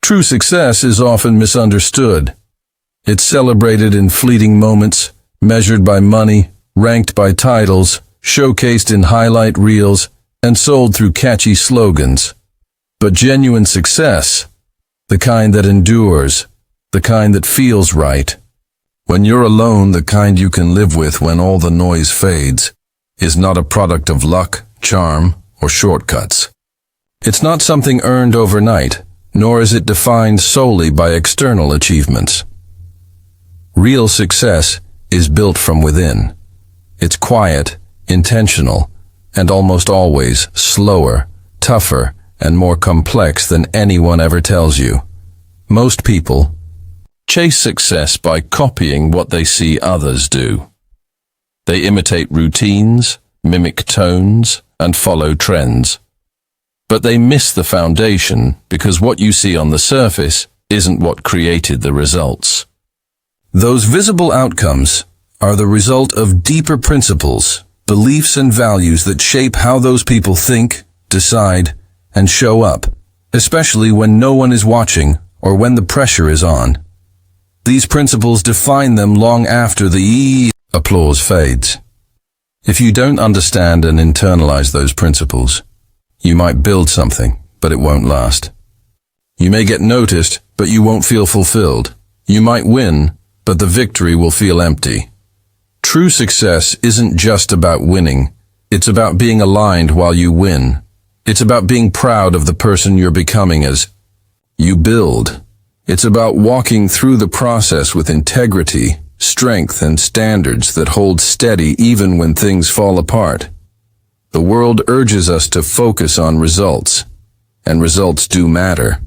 True success is often misunderstood. It's celebrated in fleeting moments, measured by money, ranked by titles, showcased in highlight reels, and sold through catchy slogans. But genuine success, the kind that endures, the kind that feels right, when you're alone, the kind you can live with when all the noise fades, is not a product of luck, charm, or shortcuts. It's not something earned overnight, nor is it defined solely by external achievements. Real success is built from within. It's quiet, intentional, and almost always slower, tougher, and more complex than anyone ever tells you. Most people chase success by copying what they see others do. They imitate routines, mimic tones, and follow trends. But they miss the foundation because what you see on the surface isn't what created the results. Those visible outcomes are the result of deeper principles, beliefs and values that shape how those people think, decide, and show up, especially when no one is watching or when the pressure is on. These principles define them long after the applause fades. If you don't understand and internalize those principles, you might build something, but it won't last. You may get noticed, but you won't feel fulfilled. You might win, but the victory will feel empty. True success isn't just about winning. It's about being aligned while you win. It's about being proud of the person you're becoming as you build. It's about walking through the process with integrity, strength, and standards that hold steady even when things fall apart. The world urges us to focus on results, and results do matter.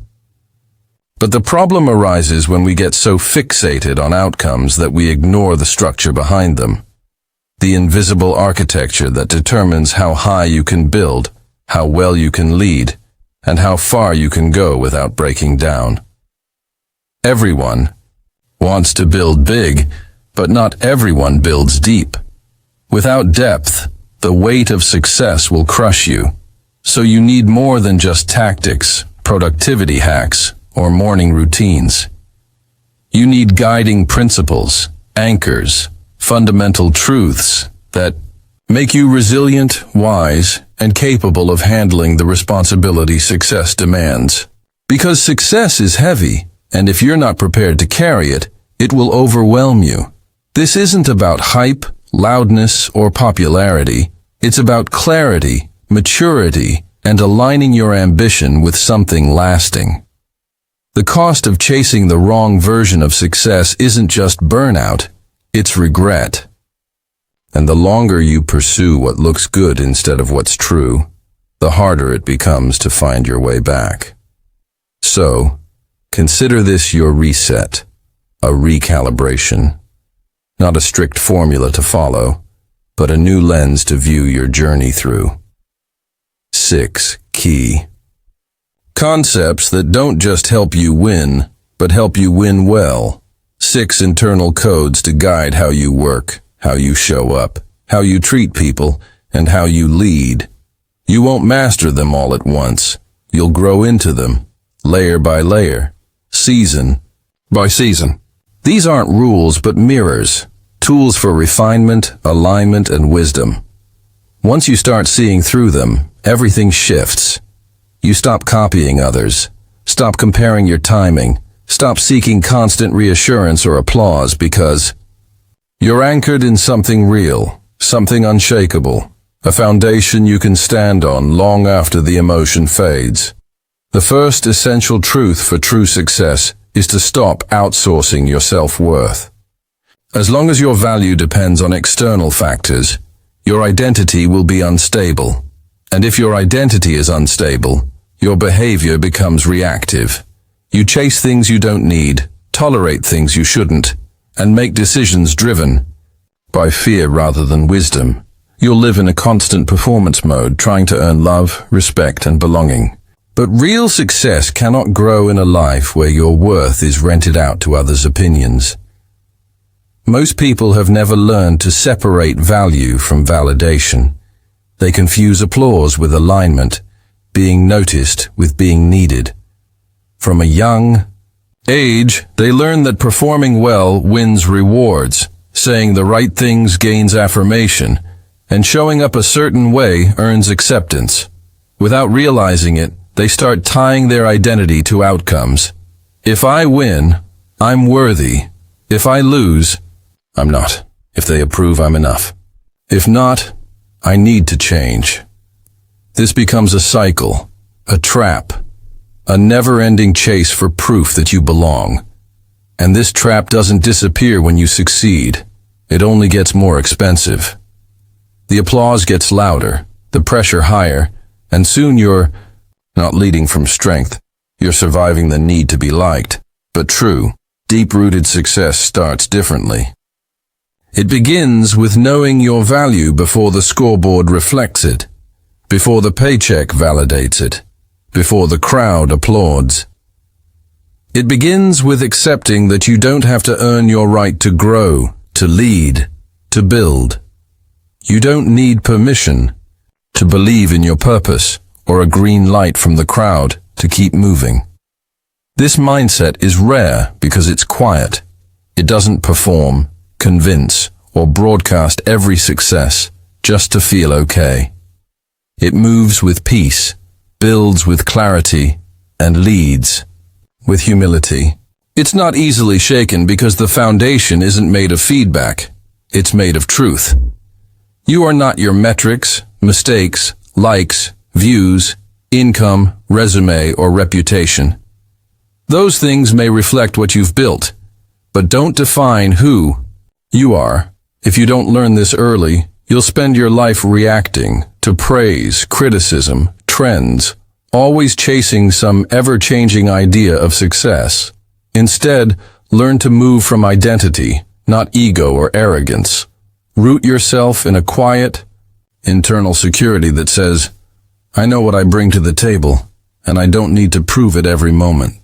But the problem arises when we get so fixated on outcomes that we ignore the structure behind them. The invisible architecture that determines how high you can build, how well you can lead, and how far you can go without breaking down. Everyone wants to build big, but not everyone builds deep. Without depth, the weight of success will crush you. So you need more than just tactics, productivity hacks, or morning routines. You need guiding principles, anchors, fundamental truths that make you resilient, wise, and capable of handling the responsibility success demands. Because success is heavy, and if you're not prepared to carry it, it will overwhelm you. This isn't about hype, loudness, or popularity. It's about clarity, maturity, and aligning your ambition with something lasting. The cost of chasing the wrong version of success isn't just burnout, it's regret. And the longer you pursue what looks good instead of what's true, the harder it becomes to find your way back. So, consider this your reset, a recalibration. Not a strict formula to follow, but a new lens to view your journey through. 6 key concepts that don't just help you win, but help you win well. 6 internal codes to guide how you work, how you show up, how you treat people, and how you lead. You won't master them all at once. You'll grow into them, layer by layer, season by season. These aren't rules but mirrors, tools for refinement, alignment, and wisdom. Once you start seeing through them, everything shifts. You stop copying others, stop comparing your timing, stop seeking constant reassurance or applause because you're anchored in something real, something unshakable, a foundation you can stand on long after the emotion fades. The first essential truth for true success is to stop outsourcing your self-worth. As long as your value depends on external factors, your identity will be unstable. And if your identity is unstable, your behavior becomes reactive. You chase things you don't need, tolerate things you shouldn't, and make decisions driven by fear rather than wisdom. You'll live in a constant performance mode, trying to earn love, respect, and belonging. But real success cannot grow in a life where your worth is rented out to others' opinions. Most people have never learned to separate value from validation. They confuse applause with alignment, being noticed with being needed. From a young age, they learn that performing well wins rewards, saying the right things gains affirmation, and showing up a certain way earns acceptance. Without realizing it, they start tying their identity to outcomes. If I win, I'm worthy. If I lose, I'm not. If they approve, I'm enough. If not, I need to change. This becomes a cycle, a trap, a never-ending chase for proof that you belong. And this trap doesn't disappear when you succeed. It only gets more expensive. The applause gets louder, the pressure higher, and soon you're not leading from strength. You're surviving the need to be liked. But true, deep-rooted success starts differently. It begins with knowing your value before the scoreboard reflects it, before the paycheck validates it, before the crowd applauds. It begins with accepting that you don't have to earn your right to grow, to lead, to build. You don't need permission to believe in your purpose or a green light from the crowd to keep moving. This mindset is rare because it's quiet. It doesn't perform, convince, or broadcast every success just to feel okay. It moves with peace, builds with clarity, and leads with humility. It's not easily shaken because the foundation isn't made of feedback. It's made of truth. You are not your metrics, mistakes, likes, views, income, resume, or reputation. Those things may reflect what you've built, but don't define who you are. If you don't learn this early, you'll spend your life reacting to praise, criticism, trends, always chasing some ever-changing idea of success. Instead, learn to move from identity, not ego or arrogance. Root yourself in a quiet, internal security that says, I know what I bring to the table, and I don't need to prove it every moment.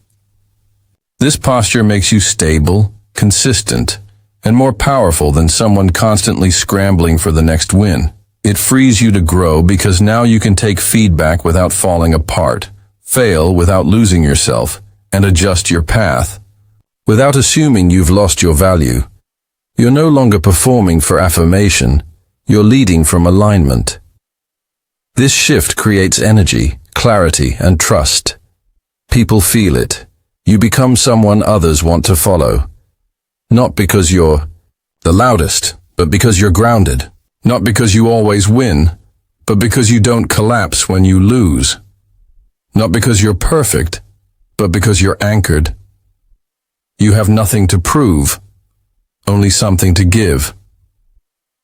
This posture makes you stable, consistent, and more powerful than someone constantly scrambling for the next win. It frees you to grow because now you can take feedback without falling apart, fail without losing yourself, and adjust your path without assuming you've lost your value. You're no longer performing for affirmation, you're leading from alignment. This shift creates energy, clarity, and trust. People feel it. You become someone others want to follow. Not because you're the loudest, but because you're grounded. Not because you always win, but because you don't collapse when you lose. Not because you're perfect, but because you're anchored. You have nothing to prove, only something to give.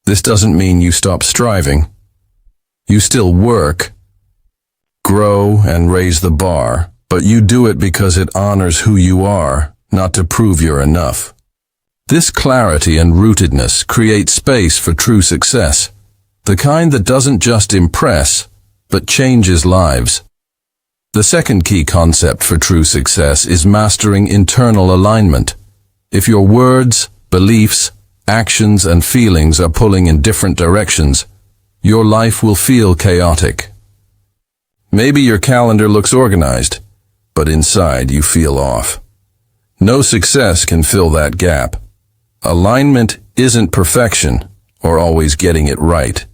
This doesn't mean you stop striving. You still work, grow, and raise the bar, but you do it because it honors who you are, not to prove you're enough. This clarity and rootedness creates space for true success, the kind that doesn't just impress, but changes lives. The second key concept for true success is mastering internal alignment. If your words, beliefs, actions, and feelings are pulling in different directions, your life will feel chaotic. Maybe your calendar looks organized, but inside you feel off. No success can fill that gap. Alignment isn't perfection or always getting it right.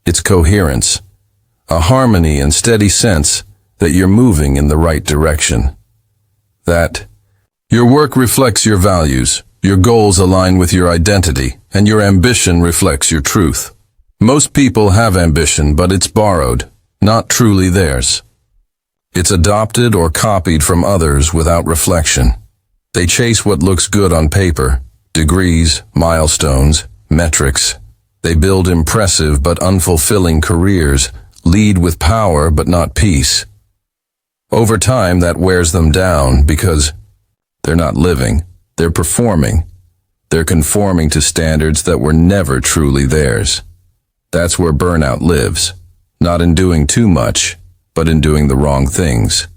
It's coherence, a harmony and steady sense that you're moving in the right direction. That your work reflects your values, your goals align with your identity, and your ambition reflects your truth. Most people have ambition, but it's borrowed, not truly theirs. It's adopted or copied from others without reflection. They chase what looks good on paper, degrees, milestones, metrics. They build impressive but unfulfilling careers, lead with power but not peace. Over time, that wears them down because they're not living, they're performing. They're conforming to standards that were never truly theirs. That's where burnout lives, not in doing too much, but in doing the wrong things.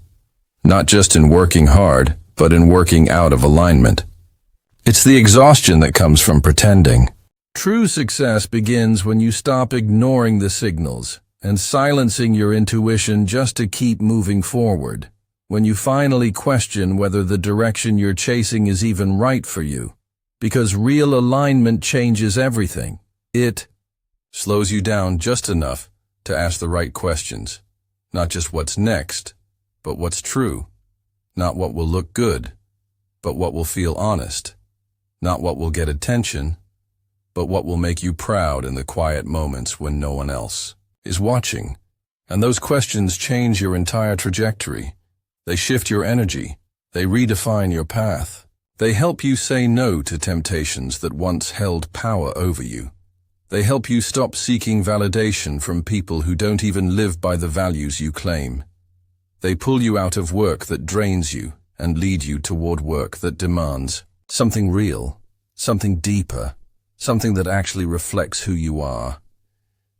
Not just in working hard, but in working out of alignment. It's the exhaustion that comes from pretending. True success begins when you stop ignoring the signals and silencing your intuition just to keep moving forward. When you finally question whether the direction you're chasing is even right for you. Because real alignment changes everything. It slows you down just enough to ask the right questions. Not just what's next, but what's true. Not what will look good, but what will feel honest. Not what will get attention, but what will make you proud in the quiet moments when no one else is watching. And those questions change your entire trajectory. They shift your energy. They redefine your path. They help you say no to temptations that once held power over you. They help you stop seeking validation from people who don't even live by the values you claim. They pull you out of work that drains you and lead you toward work that demands something real, something deeper, something that actually reflects who you are.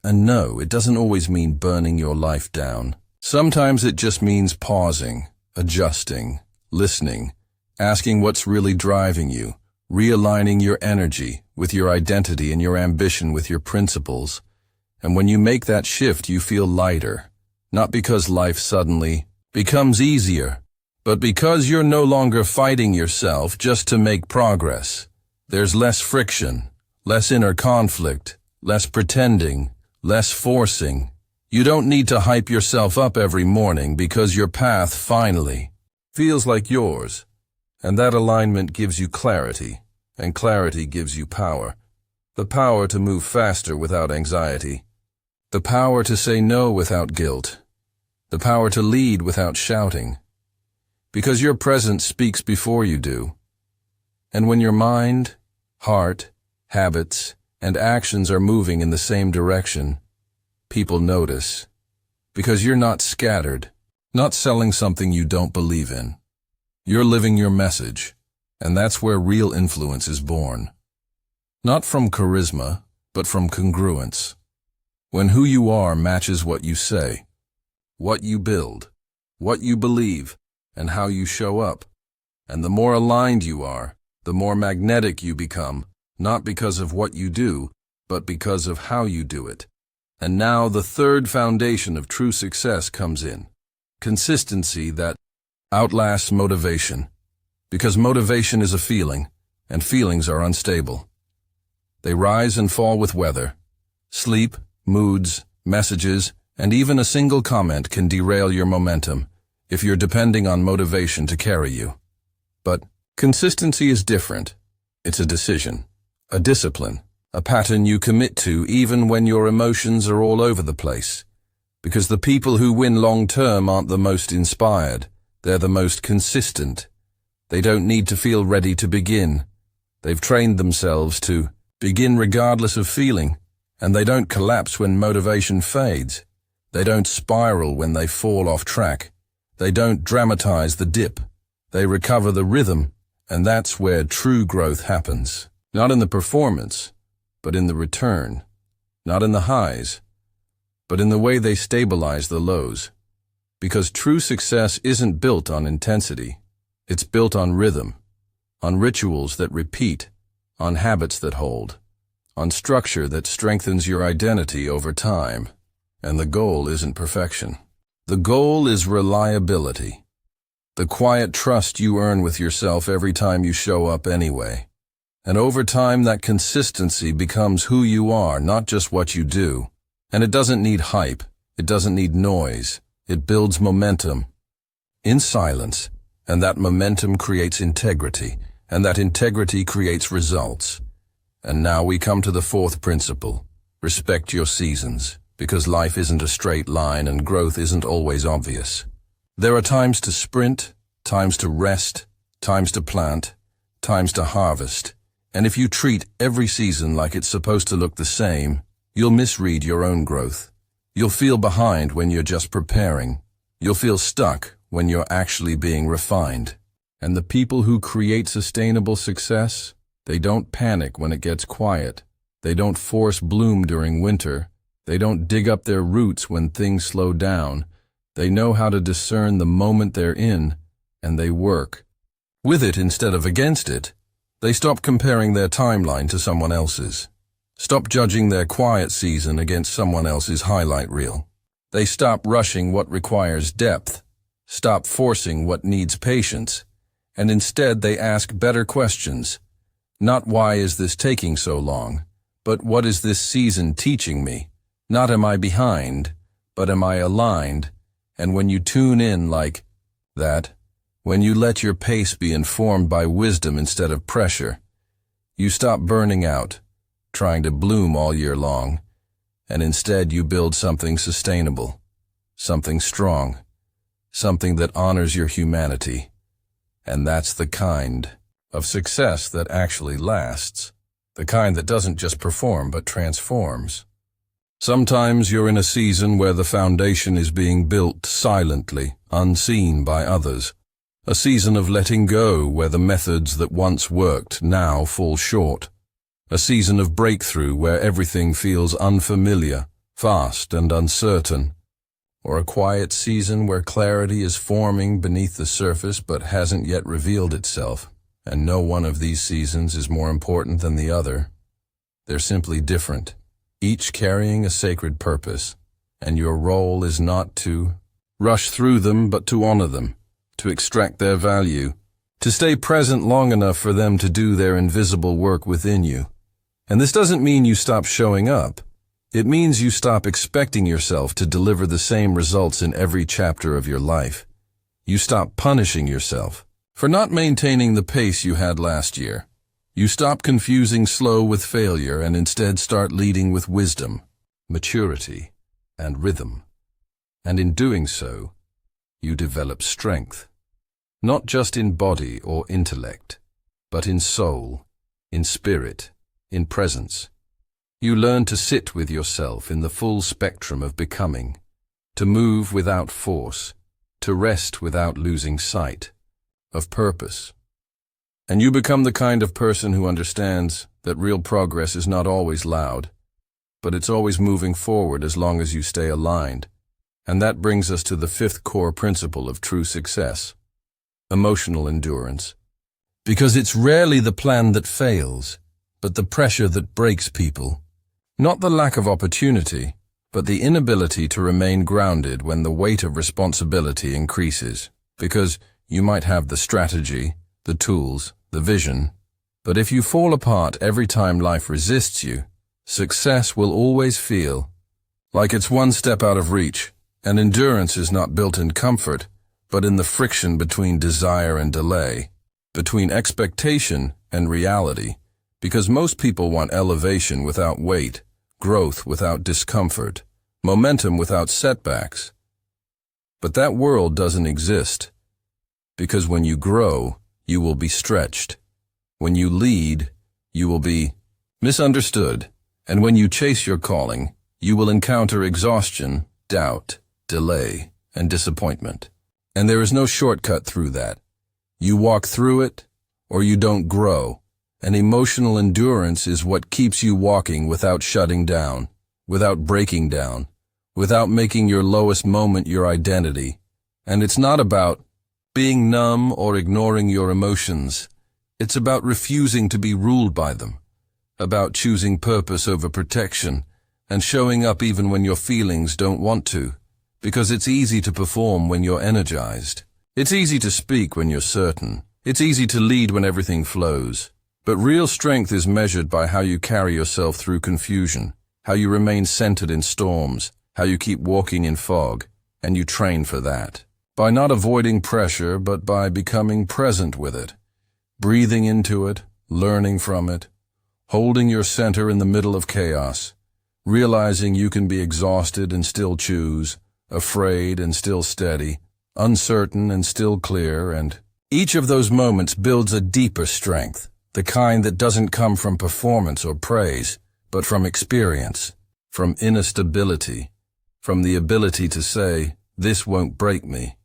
And no, it doesn't always mean burning your life down. Sometimes it just means pausing, adjusting, listening, asking what's really driving you, realigning your energy with your identity and your ambition with your principles. And when you make that shift, you feel lighter, not because life suddenly becomes easier, but because you're no longer fighting yourself just to make progress. There's less friction, less inner conflict, less pretending, less forcing. You don't need to hype yourself up every morning because your path finally feels like yours. And that alignment gives you clarity, and clarity gives you power. The power to move faster without anxiety. The power to say no without guilt. The power to lead without shouting. Because your presence speaks before you do. And when your mind, heart, habits, and actions are moving in the same direction, people notice. Because you're not scattered, not selling something you don't believe in. You're living your message, and that's where real influence is born. Not from charisma, but from congruence. When who you are matches what you say, what you build, what you believe, and how you show up. And the more aligned you are, the more magnetic you become, not because of what you do, but because of how you do it. And now the third foundation of true success comes in. Consistency that outlasts motivation. Because motivation is a feeling, and feelings are unstable. They rise and fall with weather. Sleep, moods, messages, and even a single comment can derail your momentum if you're depending on motivation to carry you. But consistency is different. It's a decision, a discipline, a pattern you commit to even when your emotions are all over the place. Because the people who win long-term aren't the most inspired. They're the most consistent. They don't need to feel ready to begin. They've trained themselves to begin regardless of feeling, and they don't collapse when motivation fades. They don't spiral when they fall off track. They don't dramatize the dip. They recover the rhythm, and that's where true growth happens. Not in the performance, but in the return. Not in the highs, but in the way they stabilize the lows. Because true success isn't built on intensity. It's built on rhythm, on rituals that repeat, on habits that hold, on structure that strengthens your identity over time. And the goal isn't perfection. The goal is reliability. The quiet trust you earn with yourself every time you show up anyway. And over time, that consistency becomes who you are, not just what you do. And it doesn't need hype. It doesn't need noise. It builds momentum in silence, and that momentum creates integrity, and that integrity creates results. And now we come to the fourth principle. Respect your seasons, because life isn't a straight line and growth isn't always obvious. There are times to sprint, times to rest, times to plant, times to harvest. And if you treat every season like it's supposed to look the same, you'll misread your own growth. You'll feel behind when you're just preparing. You'll feel stuck when you're actually being refined. And the people who create sustainable success, they don't panic when it gets quiet. They don't force bloom during winter. They don't dig up their roots when things slow down. They know how to discern the moment they're in, and they work with it instead of against it. They stop comparing their timeline to someone else's. Stop judging their quiet season against someone else's highlight reel. They stop rushing what requires depth stop forcing what needs patience, and instead they ask better questions. Not why is this taking so long, but what is this season teaching me? Not am I behind, but am I aligned? And when you tune in like that, when you let your pace be informed by wisdom instead of pressure, you stop burning out, trying to bloom all year long, and instead you build something sustainable, something strong, something that honors your humanity. And that's the kind of success that actually lasts, the kind that doesn't just perform but transforms. Sometimes you're in a season where the foundation is being built silently, unseen by others. A season of letting go where the methods that once worked now fall short. A season of breakthrough where everything feels unfamiliar, fast and uncertain. Or a quiet season where clarity is forming beneath the surface but hasn't yet revealed itself. And no one of these seasons is more important than the other. They're simply different, each carrying a sacred purpose, and your role is not to rush through them but to honor them, to extract their value, to stay present long enough for them to do their invisible work within you. And this doesn't mean you stop showing up. It means you stop expecting yourself to deliver the same results in every chapter of your life. You stop punishing yourself for not maintaining the pace you had last year. You stop confusing slow with failure and instead start leading with wisdom, maturity, and rhythm. And in doing so, you develop strength, not just in body or intellect, but in soul, in spirit, in presence. You learn to sit with yourself in the full spectrum of becoming, to move without force, to rest without losing sight of purpose. And you become the kind of person who understands that real progress is not always loud, but it's always moving forward as long as you stay aligned. And that brings us to the fifth core principle of true success: emotional endurance. Because it's rarely the plan that fails, but the pressure that breaks people. Not the lack of opportunity, but the inability to remain grounded when the weight of responsibility increases. Because you might have the strategy, the tools, the vision, but if you fall apart every time life resists you, success will always feel like it's one step out of reach. And endurance is not built in comfort, but in the friction between desire and delay, between expectation and reality, because most people want elevation without weight, growth without discomfort, momentum without setbacks. But that world doesn't exist, because when you grow, you will be stretched. When you lead, you will be misunderstood. And when you chase your calling, you will encounter exhaustion, doubt, delay, and disappointment. And there is no shortcut through that. You walk through it, or you don't grow. And emotional endurance is what keeps you walking without shutting down, without breaking down, without making your lowest moment your identity. And it's not about being numb or ignoring your emotions. It's about refusing to be ruled by them, about choosing purpose over protection, and showing up even when your feelings don't want to, because it's easy to perform when you're energized. It's easy to speak when you're certain. It's easy to lead when everything flows. But real strength is measured by how you carry yourself through confusion, how you remain centered in storms, how you keep walking in fog, and you train for that. By not avoiding pressure, but by becoming present with it, breathing into it, learning from it, holding your center in the middle of chaos, realizing you can be exhausted and still choose, afraid and still steady, uncertain and still clear, and each of those moments builds a deeper strength, the kind that doesn't come from performance or praise, but from experience, from inner stability, from the ability to say, "This won't break me,"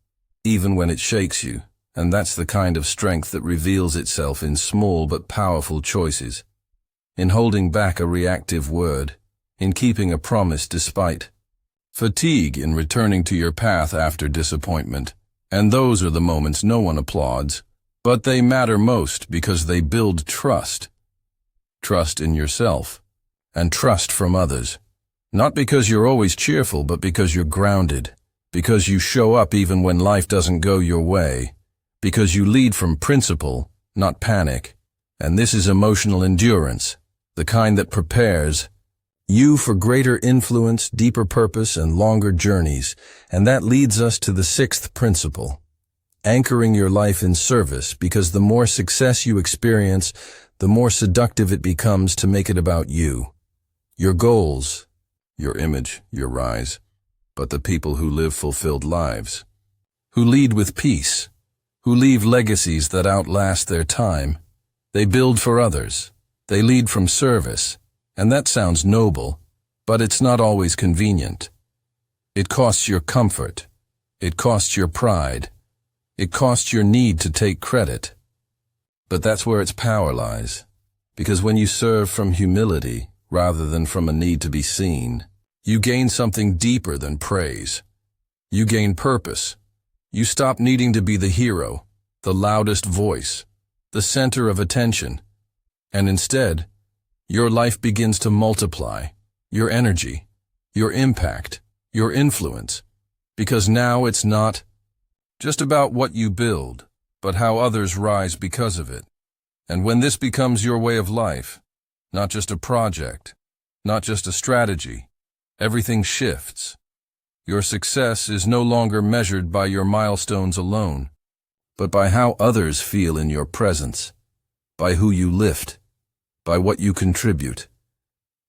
even when it shakes you. And that's the kind of strength that reveals itself in small but powerful choices, in holding back a reactive word, in keeping a promise despite fatigue, in returning to your path after disappointment. And those are the moments no one applauds, but they matter most because they build trust. Trust in yourself, and trust from others. Not because you're always cheerful, but because you're grounded. because you show up even when life doesn't go your way, because you lead from principle, not panic. And this is emotional endurance, the kind that prepares you for greater influence, deeper purpose, and longer journeys. And that leads us to the sixth principle, anchoring your life in service, because the more success you experience, the more seductive it becomes to make it about you, your goals, your image, your rise, but the people who live fulfilled lives, who lead with peace, who leave legacies that outlast their time. They build for others. They lead from service. And that sounds noble, but it's not always convenient. It costs your comfort. It costs your pride. It costs your need to take credit. But that's where its power lies. Because when you serve from humility, rather than from a need to be seen, you gain something deeper than praise. You gain purpose. You stop needing to be the hero, the loudest voice, the center of attention. And instead, your life begins to multiply, your energy, your impact, your influence, because now it's not just about what you build, but how others rise because of it. And when this becomes your way of life, not just a project, not just a strategy, everything shifts. Your success is no longer measured by your milestones alone, but by how others feel in your presence, by who you lift, by what you contribute.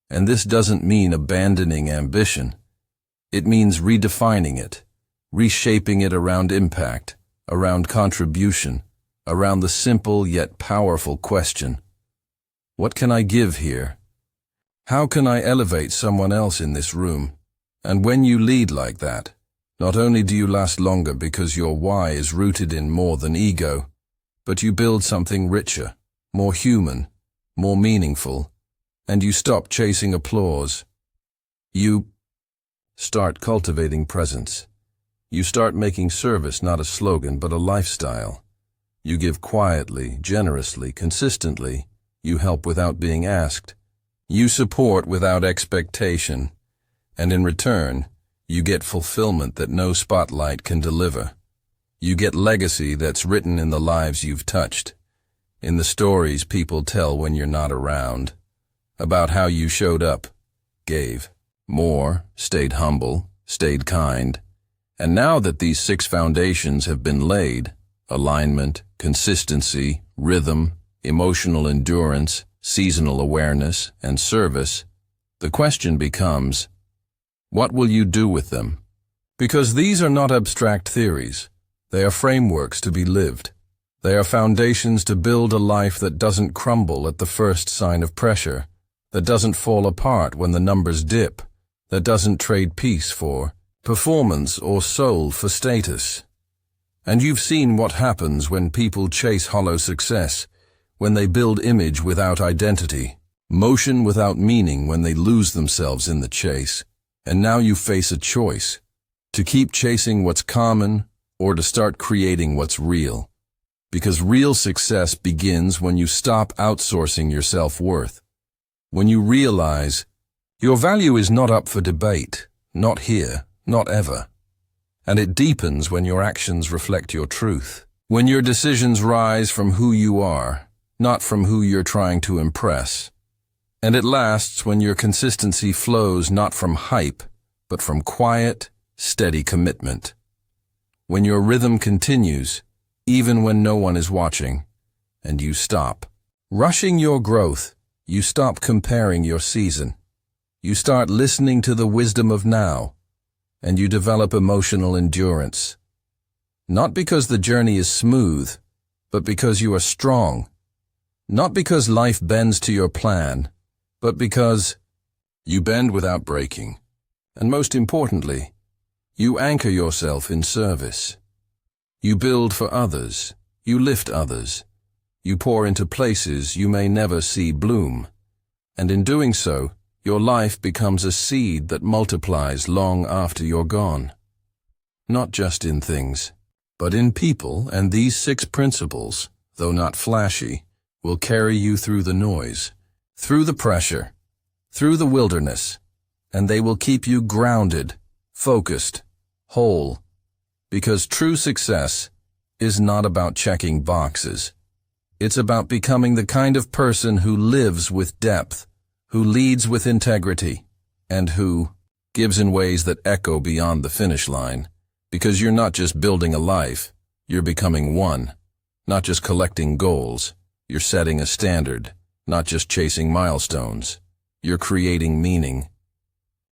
And this doesn't mean abandoning ambition. It means redefining it, reshaping it around impact, around contribution, around the simple yet powerful question, what can I give here? How can I elevate someone else in this room? And when you lead like that, not only do you last longer because your why is rooted in more than ego, but you build something richer, more human, more meaningful, and you stop chasing applause. You start cultivating presence. You start making service not a slogan but a lifestyle. You give quietly, generously, consistently. You help without being asked. You support without expectation. And in return, you get fulfillment that no spotlight can deliver. You get legacy that's written in the lives you've touched, in the stories people tell when you're not around, about how you showed up, gave more, stayed humble, stayed kind. And now that these 6 foundations have been laid, alignment, consistency, rhythm, emotional endurance, seasonal awareness, and service, the question becomes, what will you do with them? Because these are not abstract theories. They are frameworks to be lived. They are foundations to build a life that doesn't crumble at the first sign of pressure, that doesn't fall apart when the numbers dip, that doesn't trade peace for performance or soul for status. And you've seen what happens when people chase hollow success, when they build image without identity, motion without meaning, when they lose themselves in the chase. And now you face a choice, to keep chasing what's common or to start creating what's real. Because real success begins when you stop outsourcing your self-worth. When you realize your value is not up for debate, not here, not ever. And it deepens when your actions reflect your truth. When your decisions rise from who you are, not from who you're trying to impress. And it lasts when your consistency flows not from hype, but from quiet, steady commitment. When your rhythm continues, even when no one is watching, and you stop rushing your growth, you stop comparing your season, you start listening to the wisdom of now, and you develop emotional endurance. Not because the journey is smooth, but because you are strong. Not because life bends to your plan, but because you bend without breaking. And most importantly, you anchor yourself in service. You build for others, you lift others, you pour into places you may never see bloom. And in doing so, your life becomes a seed that multiplies long after you're gone. Not just in things, but in people, and these 6 principles, though not flashy, will carry you through the noise, through the pressure, through the wilderness, and they will keep you grounded, focused, whole. Because true success is not about checking boxes. It's about becoming the kind of person who lives with depth, who leads with integrity, and who gives in ways that echo beyond the finish line. Because you're not just building a life, you're becoming one. Not just collecting goals, you're setting a standard. Not just chasing milestones, you're creating meaning.